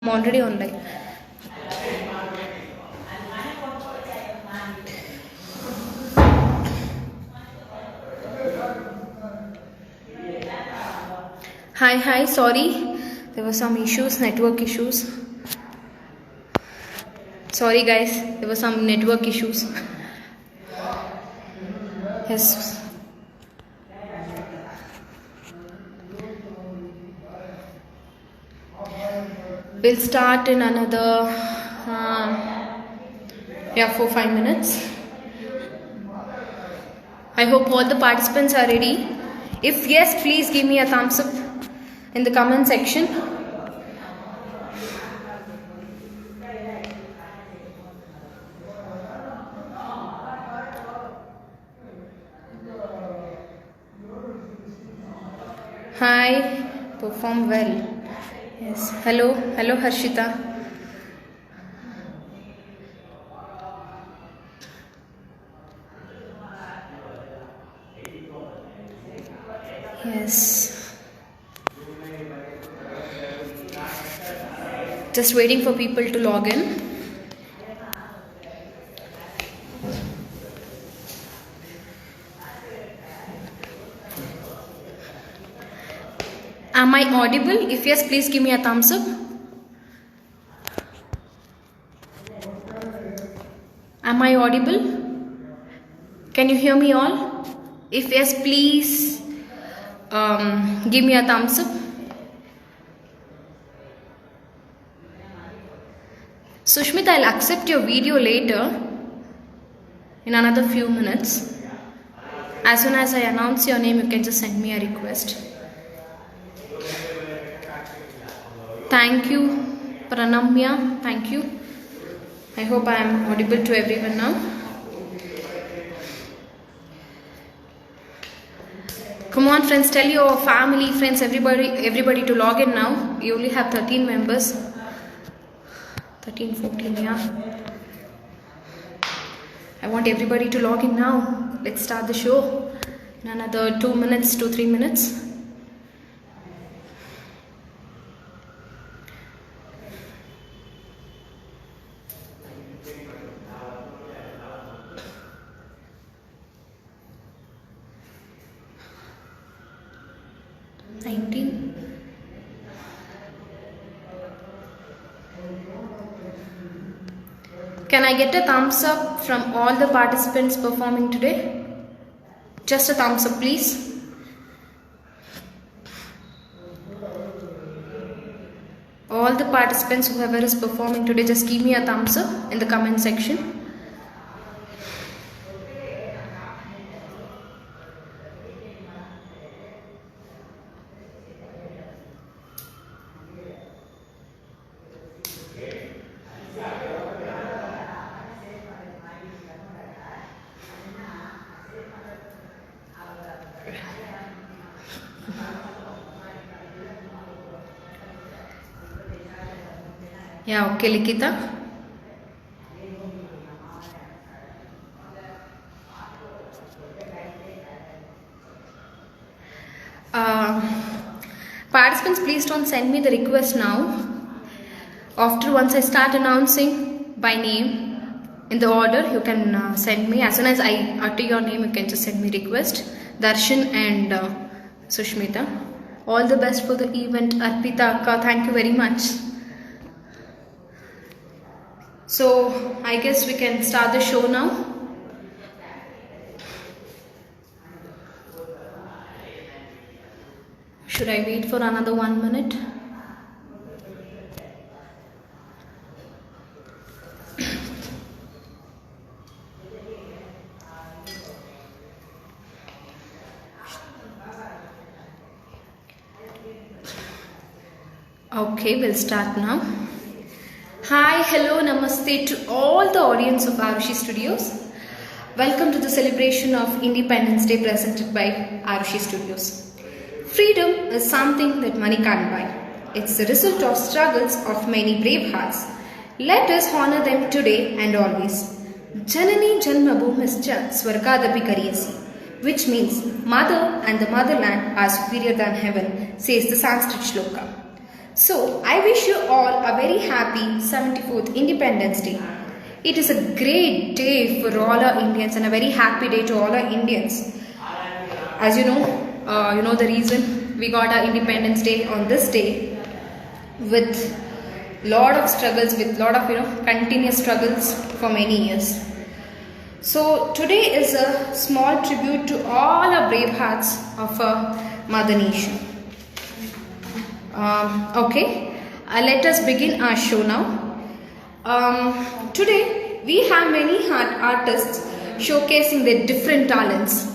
I'm already online. Hi, sorry. There were some issues, network issues. Sorry guys, there were some network issues. Yes. We'll start in another 4-5 minutes. I hope all the participants are ready. If yes, please give me a thumbs up in the comment section. Hi, perform well. Yes, hello Harshita. Yes. Just waiting for people to log in. Am I audible? If yes, please give me a thumbs up. Am I audible? Can you hear me all? If yes, please give me a thumbs up. Sushmita, I'll accept your video later in another few minutes. As soon as I announce your name, you can just send me a request. Thank you, Pranamya. Thank you. I hope I am audible to everyone now. Come on friends, tell your family, friends, everybody to log in now. You only have 13 members. 13, 14, yeah. I want everybody to log in now. Let's start the show in another 2 minutes, 2-3 minutes. Can I get a thumbs up from all the participants performing today? Just a thumbs up, please. All the participants, whoever is performing today, just give me a thumbs up in the comment section. Yeah, okay, Likita. Participants, please don't send me the request now. Once I start announcing by name in the order, you can send me. As soon as I utter your name, you can just send me request. Darshan and Sushmita. All the best for the event. Arpita Akka, thank you very much. So I guess we can start the show now. Should I wait for another 1 minute? Okay, we'll start now. Hi, hello, namaste to all the audience of Arushi Studios. Welcome to the celebration of Independence Day presented by Arushi Studios. Freedom is something that money can't buy. It's the result of struggles of many brave hearts. Let us honor them today and always. Janani Janmabhumischa Swargadapi Kariyasi, which means mother and the motherland are superior than heaven, says the Sanskrit shloka. So, I wish you all a very happy 74th Independence Day. It is a great day for all our Indians and a very happy day to all our Indians. As you know the reason we got our Independence Day on this day with lot of struggles, with lot of continuous struggles for many years. So today is a small tribute to all our brave hearts of our Mother Nation. Let us begin our show now. Today we have many artists showcasing their different talents.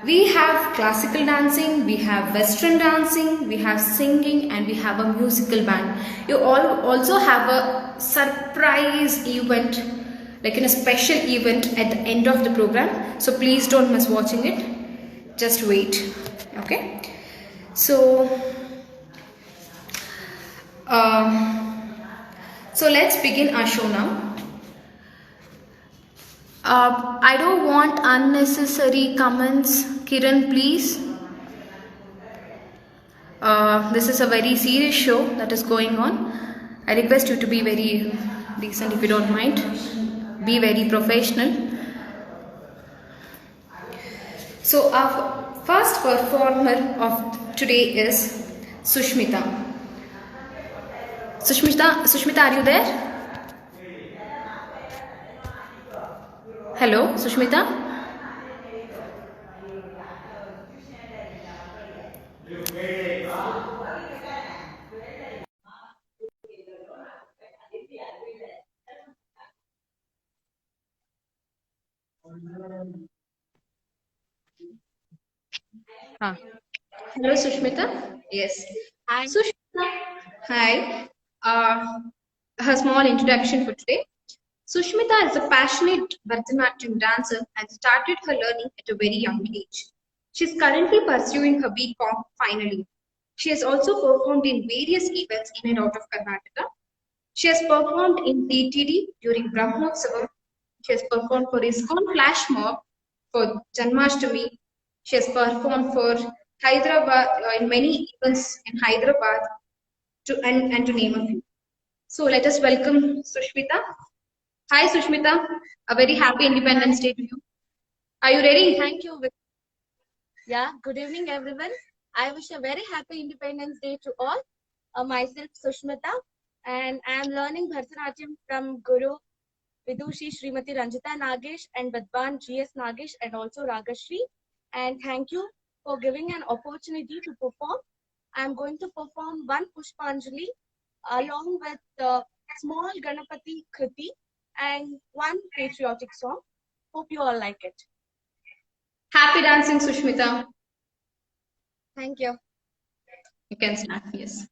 We have classical dancing, we have western dancing, we have singing, and we have a musical band. You all also have a surprise event, like in a special event at the end of the program. So please don't miss watching it. Just wait. Okay. So let's begin our show now. I don't want unnecessary comments. Kiran, please. This is a very serious show that is going on. I request you to be very decent if you don't mind. Be very professional. So our first performer of today is Sushmita. Sushmita, are you there? Hello, Sushmita? Hello, Sushmita? Yes. Hi. Sushmita, hi. Her small introduction for today. Sushmita is a passionate Bharatanatyam dancer and started her learning at a very young age. She is currently pursuing her BCom final year. She has also performed in various events in and out of Karnataka. She has performed in DTD during Brahmotsavam. She has performed for ISKCON Flash Mob for Janmashtami. She has performed for Hyderabad in many events in Hyderabad and to name a few. So let us welcome Sushmita. Hi Sushmita, a very happy Independence Day to you. Are you ready? Thank you. Yeah, good evening everyone. I wish a very happy Independence Day to all. Myself Sushmita, and I am learning Bharatanatyam from Guru Vidushi Srimati Ranjita Nagesh and Badban GS Nagesh and also Ragashri. And thank you for giving an opportunity to perform. I am going to perform one Pushpanjali along with the small Ganapati Kriti and one patriotic song. Hope you all like it. Happy dancing, Sushmita. Thank you. You can start, yes.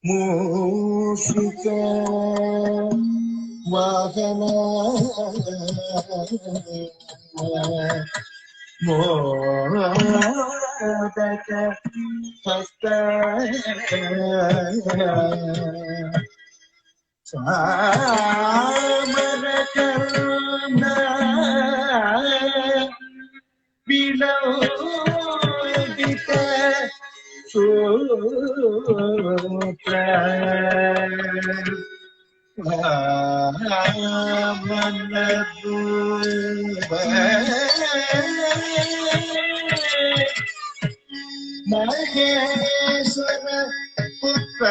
मूषिका वाहना modak हस्त चामर करना विलोकित सूत्र महेश्वर पुत्र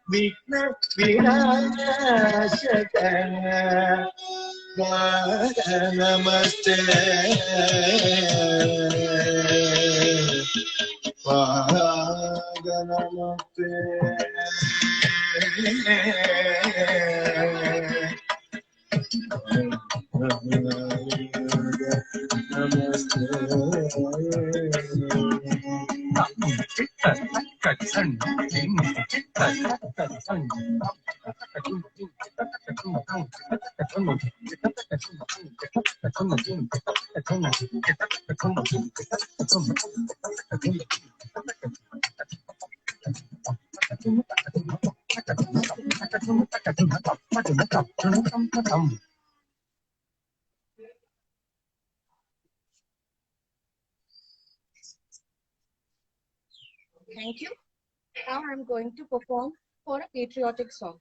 विघ्न विनाशक नमस्ते नमस्ते Thank you. Now I'm going to perform for a patriotic song.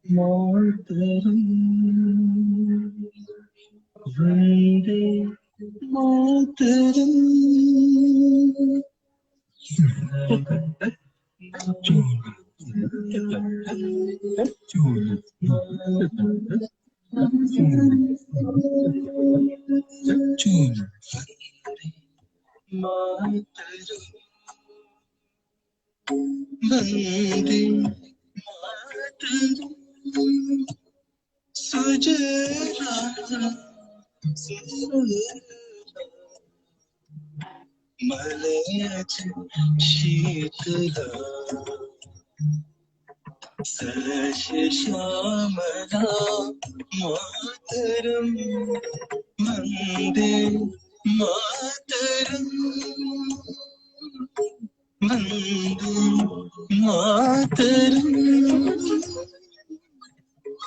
मातरम वंदे मातरम वंदे मातरम सुजला मलयज शीतला श्यामला मातरम वंदे मातरम वंदे मातरम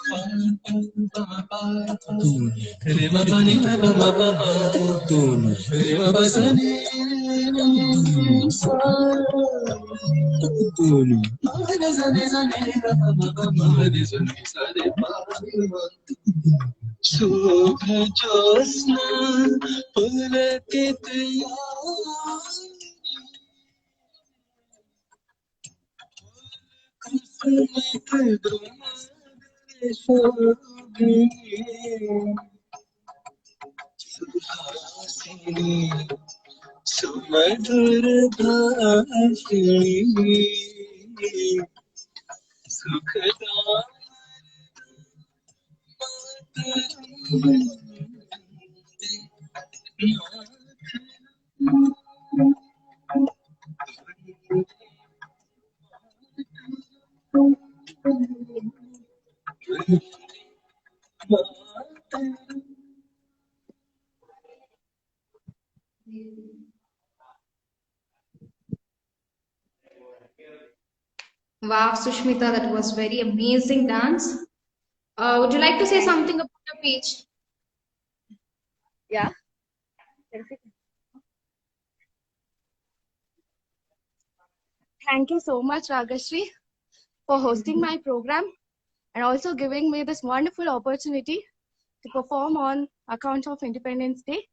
रे बाबा नि बाबा बाबा तुम रे बाबा सनी तुम रे सनी सनी बाबा बाबा रे सनी सरे शुभ ज्योत्स्ना पुलकित कुसुमित सुहासिनी सुमधुर भाषिणी सुखदा Wow, Sushmita, that was very amazing dance. Would you like to say something about your page? Yeah. Thank you so much, Ragashri, for hosting my program and also giving me this wonderful opportunity to perform on account of Independence Day.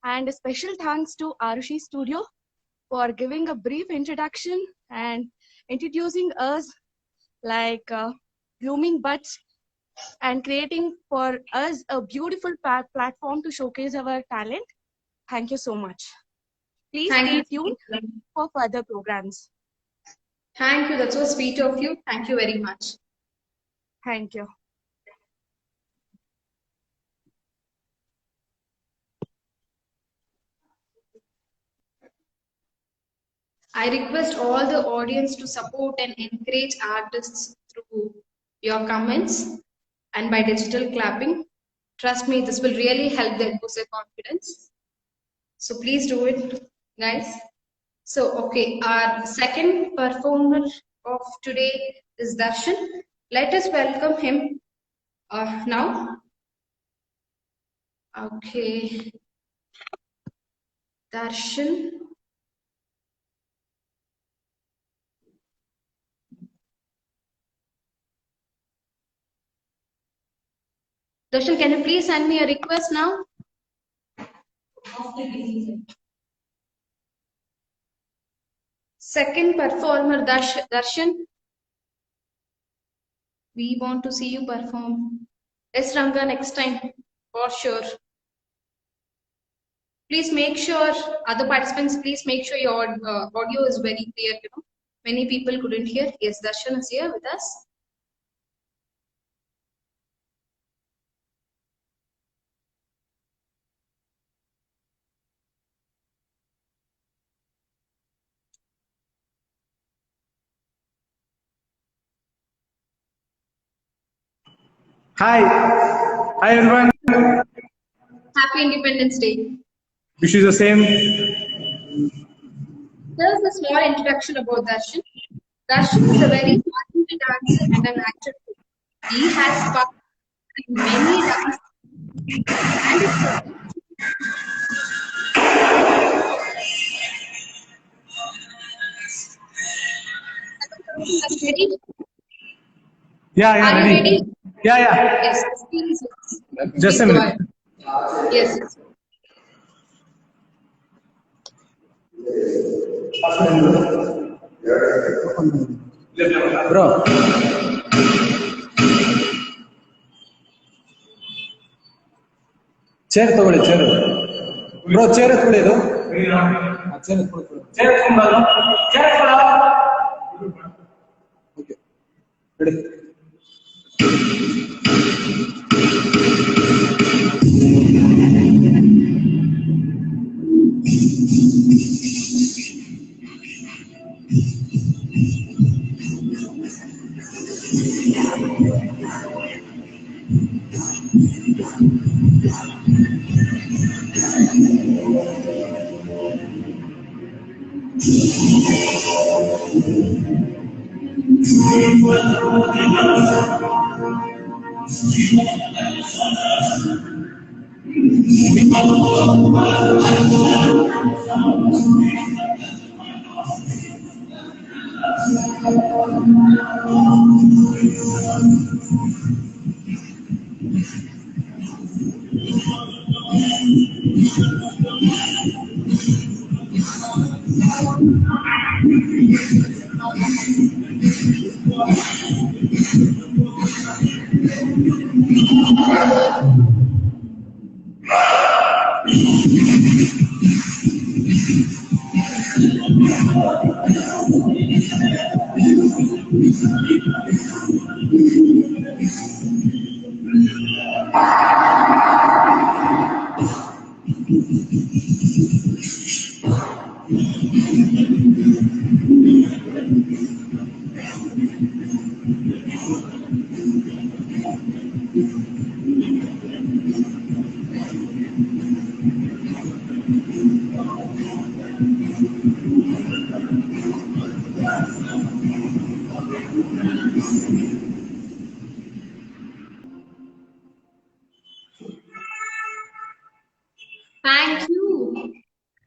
And a special thanks to Arushi Studio for giving a brief introduction and introducing us like blooming buds and creating for us a beautiful platform to showcase our talent. Thank you so much. Please stay tuned for further programs. Thank you. That's so sweet of you. Thank you very much. Thank you. I request all the audience to support and encourage artists through your comments and by digital clapping. Trust me, this will really help them boost their confidence. So please do it, guys. So, okay, our second performer of today is Darshan. Let us welcome him now. Okay, Darshan. Darshan, can you please send me a request now? Second performer, Darshan. We want to see you perform. Yes, Ranga, next time, for sure. Please make sure, other participants, please make sure your audio is very clear. You know, many people couldn't hear. Yes, Darshan is here with us. Hi. Hi everyone. Happy Independence Day. Wish you the same. Here's a small introduction about Darshan. Darshan is a very talented dancer and an actor too. He has participated in many dance and it's ready. Yeah, Are you ready? Yeah. Yes, please. Just a go minute. ahead. Yes. Bro. Chair ತಗೊಳ್ಳಿ chair bro chair ಎತ್ಕೊಳ್ಳಿ ಇದು chair ಎತ್ಕೊಳ್ಳಿ okay ready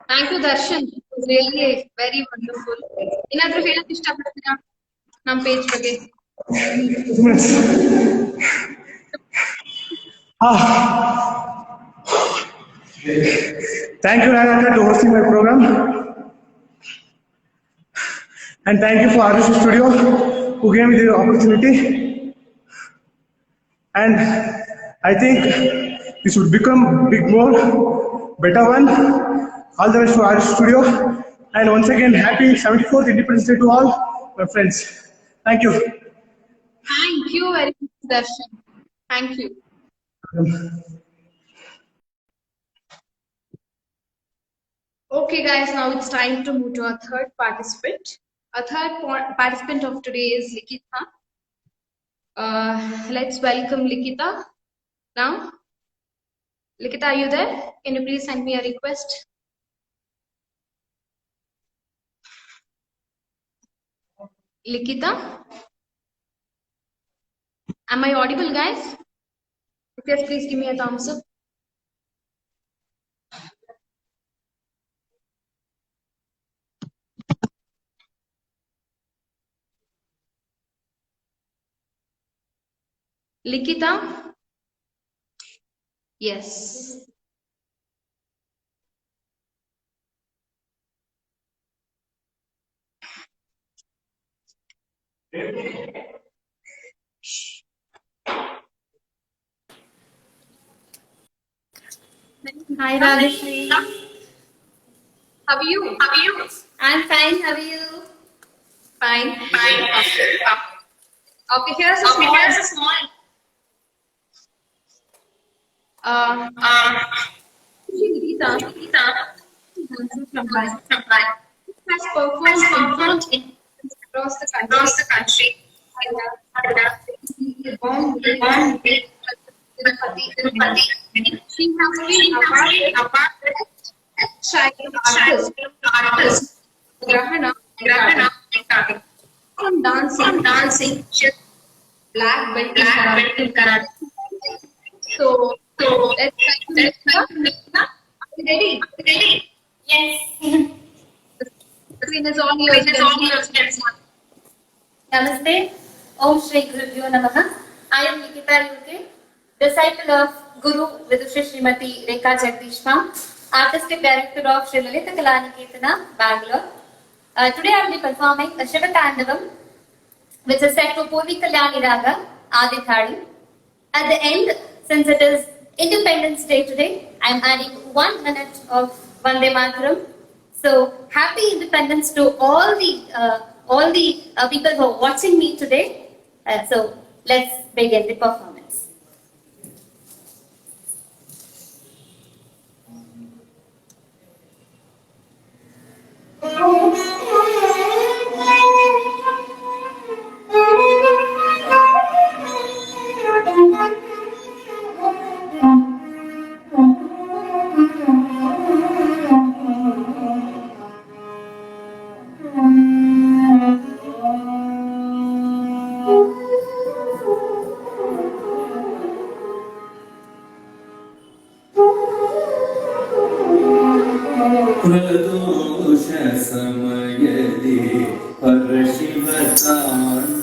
Thank you, Darshan. It was really very wonderful. ಏನಾದರೂ ಹೇಳಕ್ ಇಷ್ಟಪಡ್ತೀರಾ ನಮ್ಮ page ಬಗ್ಗೆ? 2 minutes. Thank you, Radhaka, to hosting my program. And thank you for RC Studio, who gave me the opportunity. And I think this would become big more, better one. All the best to RC Studio. And once again, happy 74th Independence Day to all my friends. Thank you. Thank you very much, Darshan. Thank you. Okay, guys, now it's time to move to our third participant. Our third participant of today is Likita. Let's welcome Likita now. Likita, are you there? Can you please send me a request? Likita? Am I audible, guys? If yes, please give me a thumbs up. Likita? Yes. Hi, Radhashri. How are you? I'm fine. How are you? Fine. Okay, here's a small. Likita from Bangladesh has performed across the country. Born with Tirupati. She has been a child artist, Grahana, from dancing, black belt in karate. So let's start. Are you ready? Yes. The screen is all yours. Namaste. Om Shri Gurubhyo Namaha. I am Likita UK, disciple of Guru Vidusha Srimati Rekha Jagdishma, Artistic Director of Sri Lalita Kalaniketana, Bangalore. Today I will be performing a Shiva Tandavam, which is set to Purvi Kalyani Raga, Adithadi. At the end, since it is Independence Day today, I am adding 1 minute of Vande Mataram. So happy Independence to all the people who are watching me today. So let's begin the performance. प्रदोष समयदि परशिव तांडव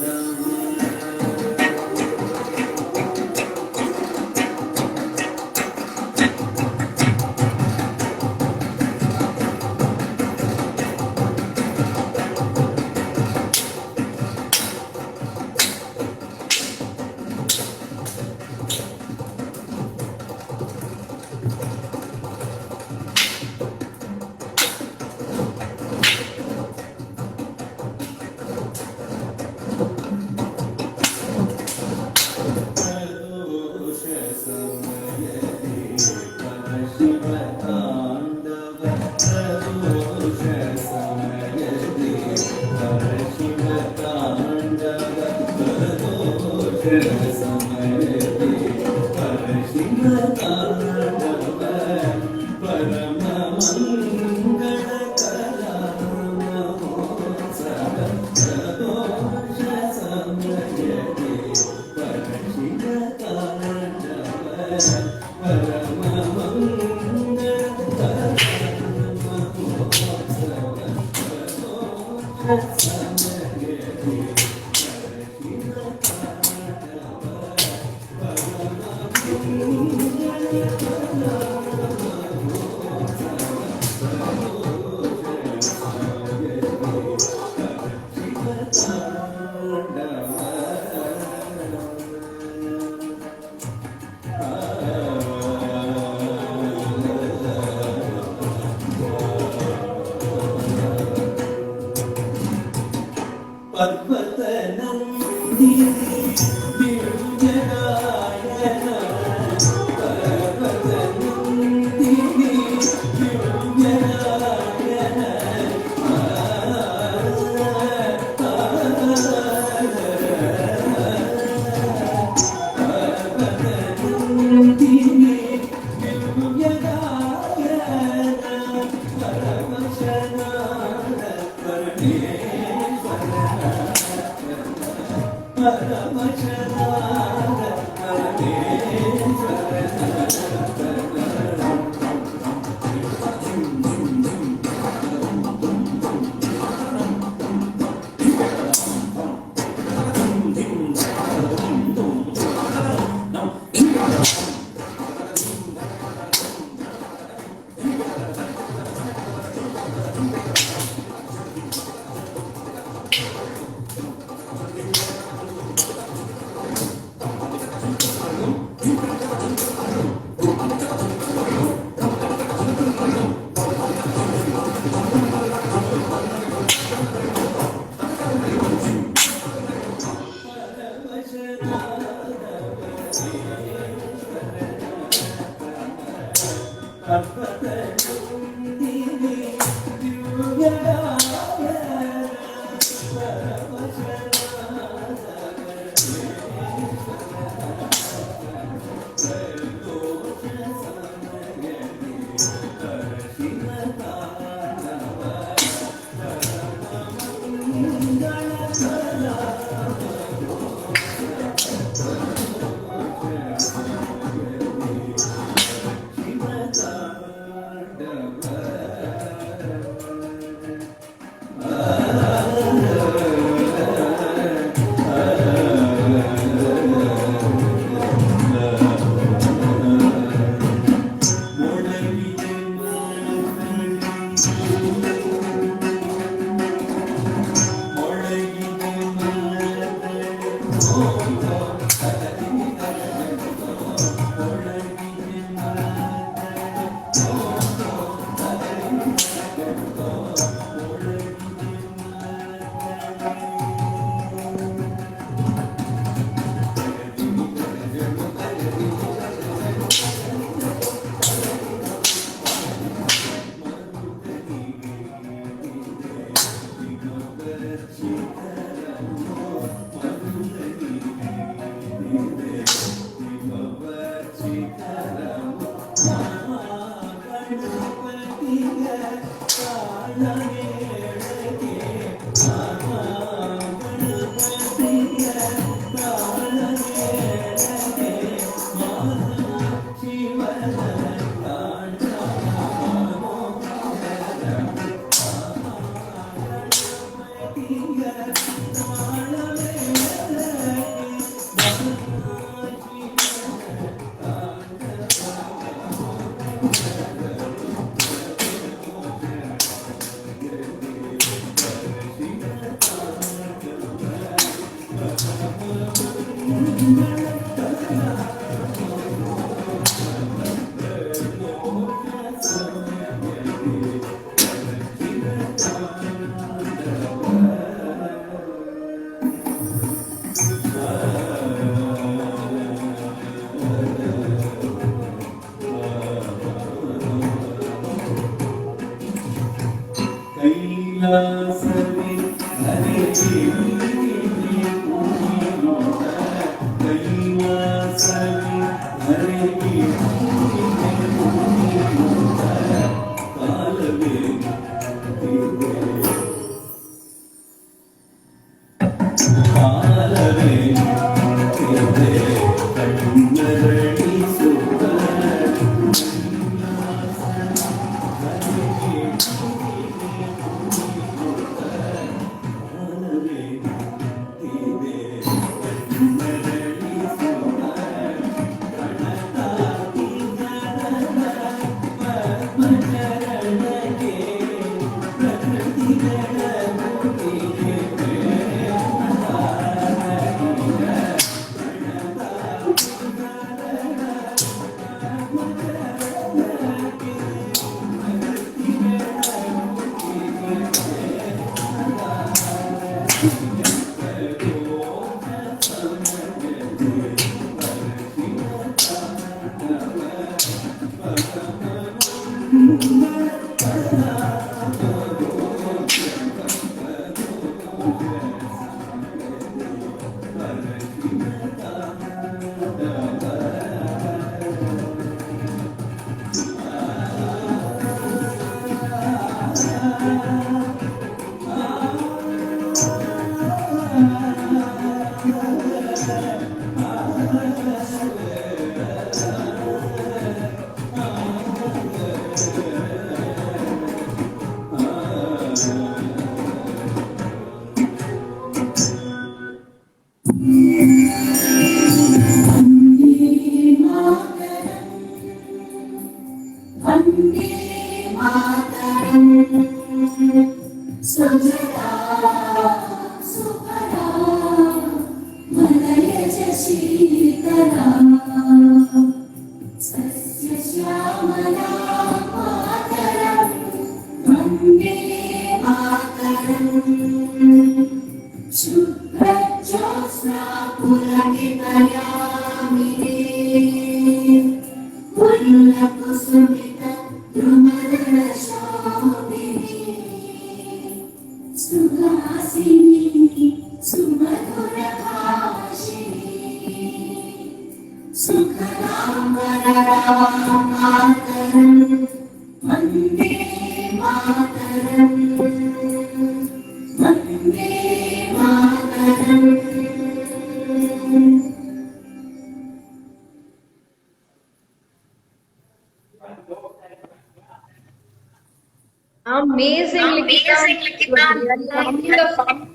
Amazing, Likita. It was really Thank you. wonderful.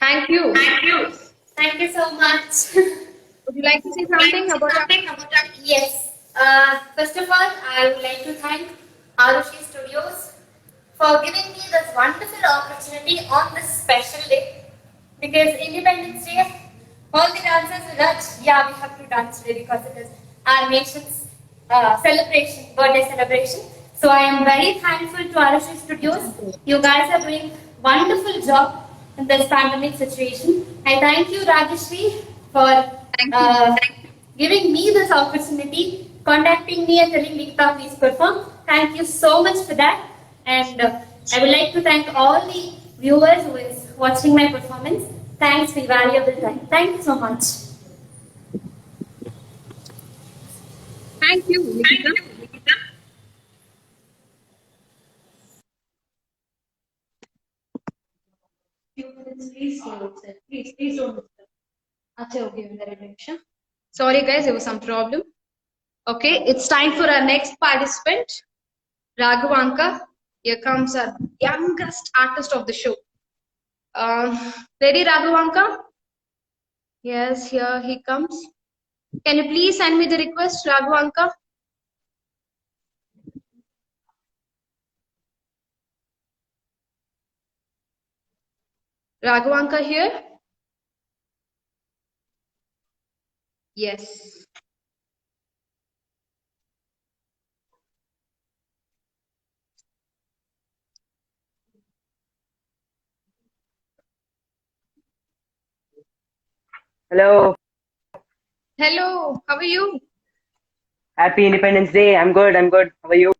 Thank you. Thank you so much. Would you like to say something about our... Yes. First of all, I would like to thank Arushi Studios for giving me this wonderful opportunity on this special day. Because Independence Day, all the dancers will urge, yeah, we have to dance today because it is our nation's celebration, birthday celebration. So I am very thankful to Arushi Studios. You guys are doing wonderful job in this pandemic situation. I thank you, Rajeshri, for giving me this opportunity, contacting me and telling Likita please perform. Thank you so much for that. And I would like to thank all the viewers who is watching my performance. Thanks for your valuable time. Thank you so much. Thank you, Likita. Please don't disturb. Acha, okay, one minute. Sorry guys, there was some problem. Okay, it's time for our next participant, Raghavanka. Here comes our youngest artist of the show. Ready, Raghavanka? Yes, here he comes. Can you please send me the request, Raghavanka? Raghavanka here? Yes. Hello. Hello, how are you? Happy Independence Day. I'm good. How are you?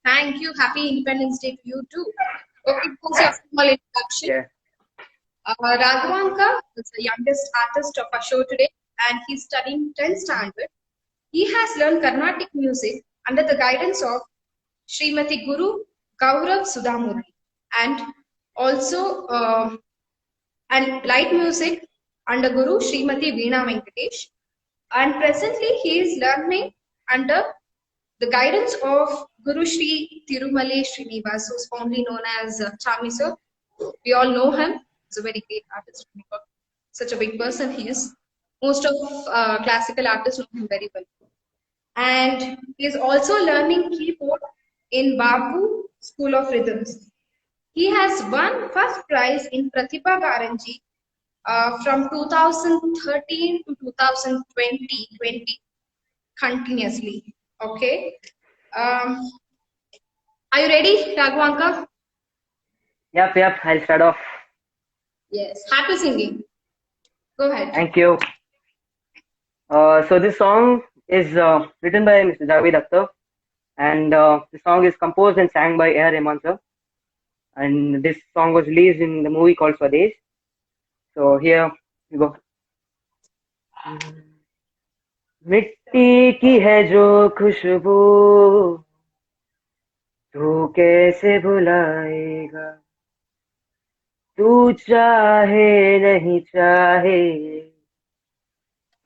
Thank you. Happy Independence Day to you too. Okay, what's your small introduction? Yeah. Raghavanka is the youngest artist of our show today and he's studying 10th standard. He has learned Carnatic music under the guidance of Srimati Guru Gaurav Sudhamurli and also and light music under Guru Srimati Veena Venkatesh. And presently he is learning under the guidance of Guru Shri Tirumale Srinivas, who is fondly known as Chami sir. We all know him. He's a very great artist. Such a big person he is. Most of classical artists know him very well. And he is also learning keyboard in Babu School of Rhythms. He has won first prize in Pratibha Garanji from 2013 to 2020 continuously. Okay. Are you ready, Raghavanka? Yep. I'll start off. Yes. Happy singing. Go ahead. Thank you. So this song is written by Mr. Javed Akhtar, and the song is composed and sang by A.R. Rahman sir. And this song was released in the movie called Swadesh. So here you go. मिट्टी की है जो खुशबू तू कैसे भुलाएगा तू चाहे नहीं चाहे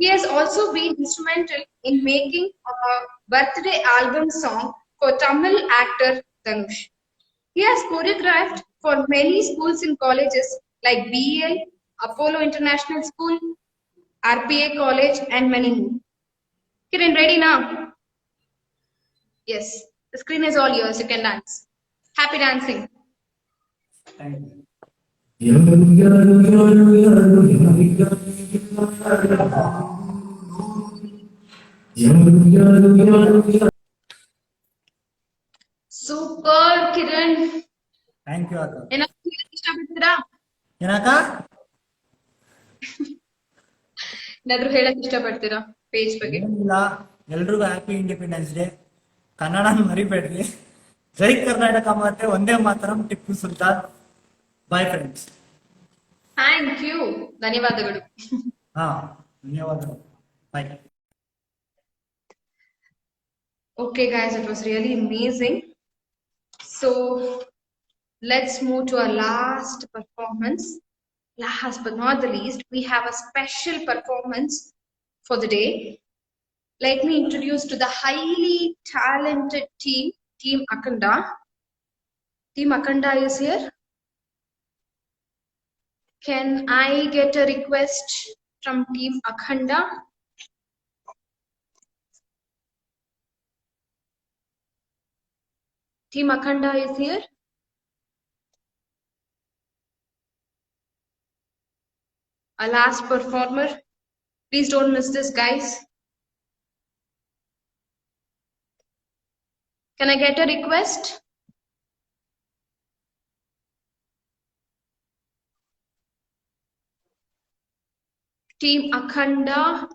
He has also been instrumental in making a birthday album song for Tamil actor Dhanush. He has choreographed for many schools and colleges like BEL, Apollo International School, RPA College, and many more. Kiran, ready now? Yes, the screen is all yours. You can dance. Happy dancing. Thank you. Super, Kiran. Thank you, Akka. ಏನಾದ್ರು ಇಷ್ಟಪಡ್ತೀರಾ? ಏನಕ್ಕ? ಏನಾದ್ರು ಹೇಳಕ್ ಇಷ್ಟಪಡ್ತೀರಾ page ಬಗ್ಗೆ? ಏನಿಲ್ಲ, ಎಲ್ರಿಗೂ happy independence day. Kannada ಮರಿಬೇಡ್ರಿ. ಜೈ ಕರ್ನಾಟಕ ಮತ್ತೆ Vande Mataram Tipu Sultan. Bye friends. Thank you, ಧನ್ಯವಾದಗಳು. ಹಾ, ಧನ್ಯವಾದಗಳು. Bye. Okay, guys, it was really amazing. So let's move to our last performance. Last but not the least, we have a special performance for the day. Let me introduce to the highly talented team, Team Akhanda. Team Akhanda is here. Can I get a request from Team Akhanda? Team Akhanda is here. Our last performer. Please don't miss this, guys. Can I get a request? Team Akhanda,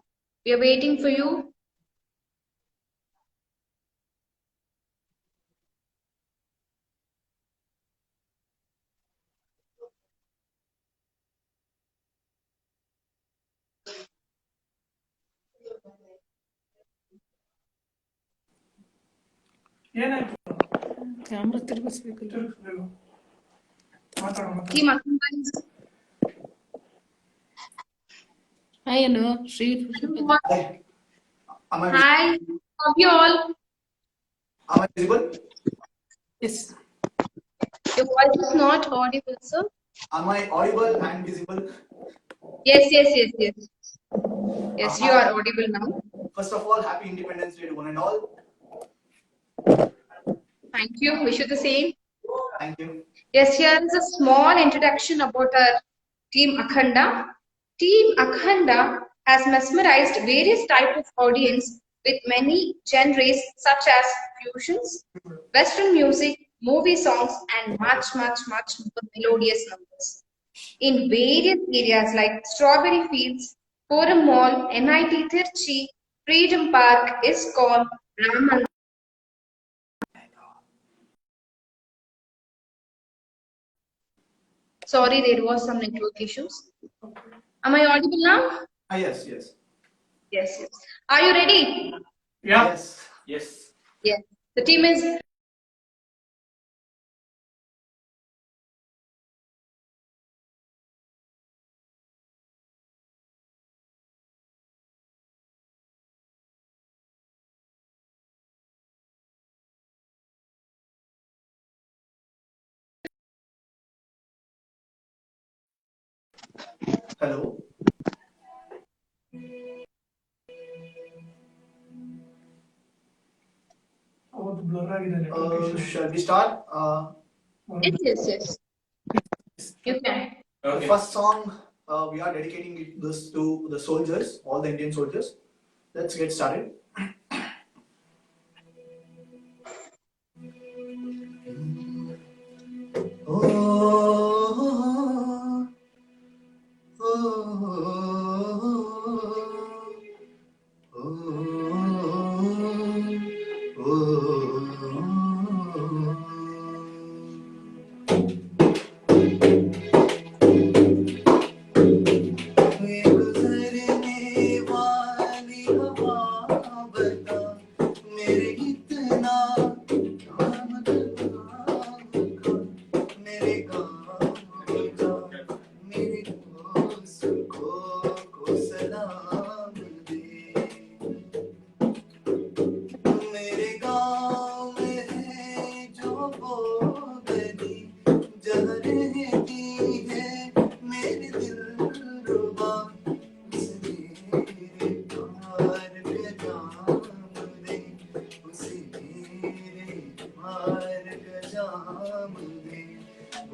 we are waiting for you. Camera ತಿರುಗಿಸ್ಬೇಕಲ್ಲ. Team Akhanda is Hi, hello, Sri. Hi, love you all. Am I visible? Yes. Your voice is not audible, sir. Am I audible and visible? Yes. Yes, you are audible now. First of all, happy Independence Day to one and all. Thank you. Wish you the same. Thank you. Yes, here is a small introduction about our Team Akhanda. Team Akhanda has mesmerized various types of audience with many genres such as fusions, Western music, movie songs, and much more melodious numbers. In various areas like Strawberry Fields, Forum Mall, NIT Tirchi, Freedom Park, ISKCON, Raman. Sorry, there was some network issues. Am I audible now? Yes. Yes. Are you ready? Yeah. Yes. Yes. The team is Hello. Shall we start? yes. You can. The first song we are dedicating this to the soldiers, all the Indian soldiers. Let's get started.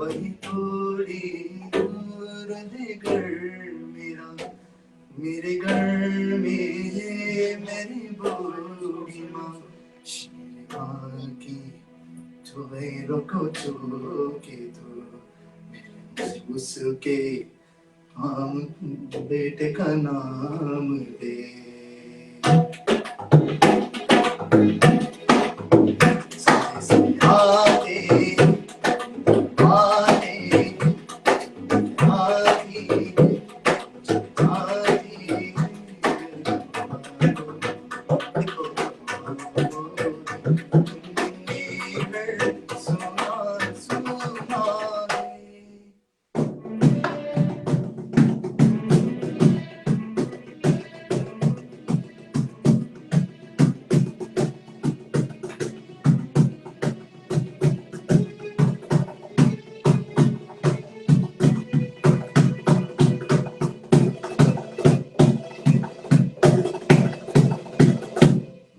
वही थोड़ी दूर है घर मेरा, मेरे घर में मेरी बूढ़ी माँ, मेरी माँ की चुबैरों को छू के तो उसके हम बेटे का नाम दे। आते आते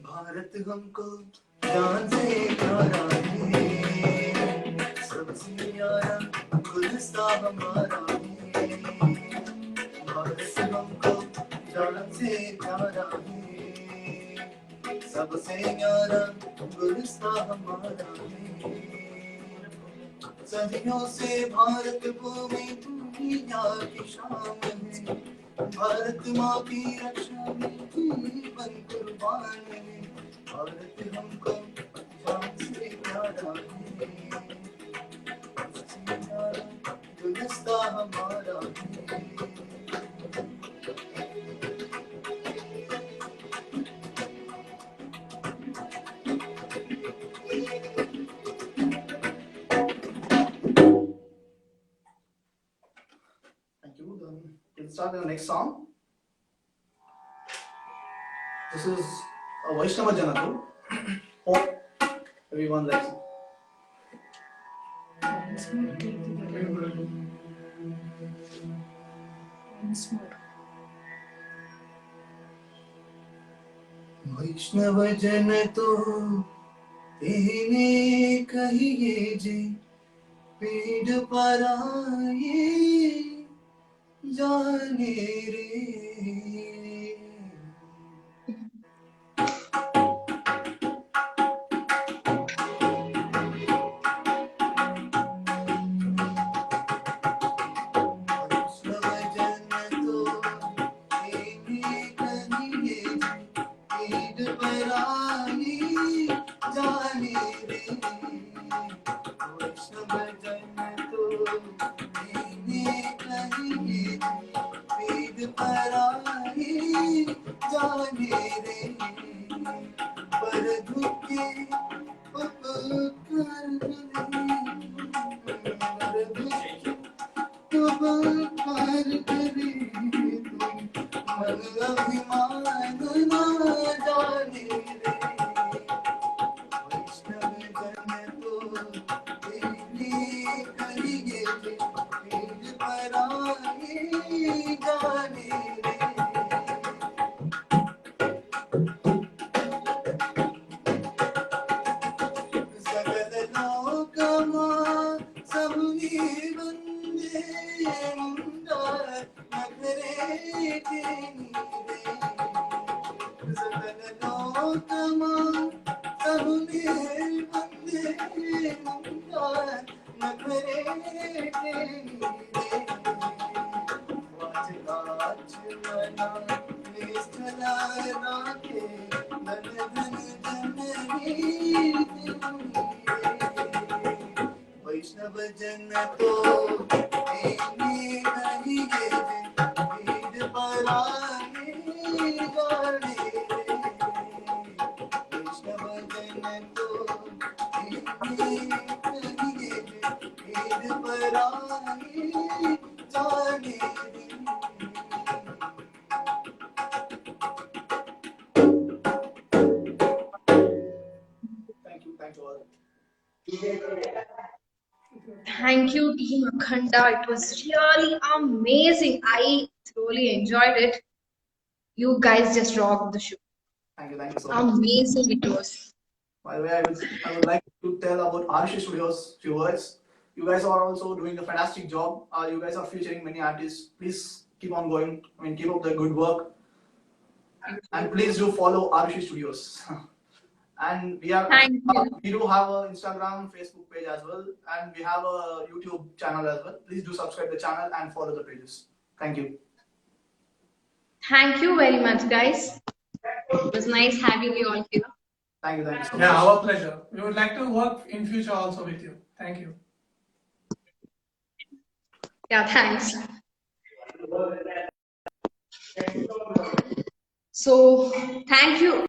भारत हमको जान से प्यारा है, सबसे प्यारा गुलस्ता हमारा है। भारत हमको जान से प्यारा है, सबसे प्यारा गुलस्ता हमारा है। सदियों से भारत भूमि दुनिया की शान है, भारत माँ की रक्षा में जीवन कुर्बान है। भारत हमको जान से प्यारा है, सबसे प्यारा गुलस्ता हमारा है। Thank you. We'll start with the next song. This is a Vaishnava Janatu. Hope everyone likes it. वैष्णव जन तो तेने कहिए जे, पीड़ पराए जाने रे। वैष्णव जन तो तेने कहिए पीड़ पराए जाने रे। वैष्णव जन तो तेने कहिए पीड़ पराए जाने रे। Thank you all. Thank you, Team Akhanda. It was really amazing. I thoroughly enjoyed it. You guys just rocked the show. Thank you so much. Amazing it was. By the way, I would like to tell about Arushi Studios few words. You guys are also doing a fantastic job. You guys are featuring many artists. Please keep on going. I mean, keep up the good work. And please do follow Arushi Studios. And we do have an Instagram, Facebook page as well, and we have a YouTube channel as well. Please do subscribe the channel and follow the pages. Thank you. Thank you very much, guys. It was nice having you all here. Thank you so much. Yeah, our pleasure. We would like to work in future also with you. Thank you. Yeah, thanks. So, thank you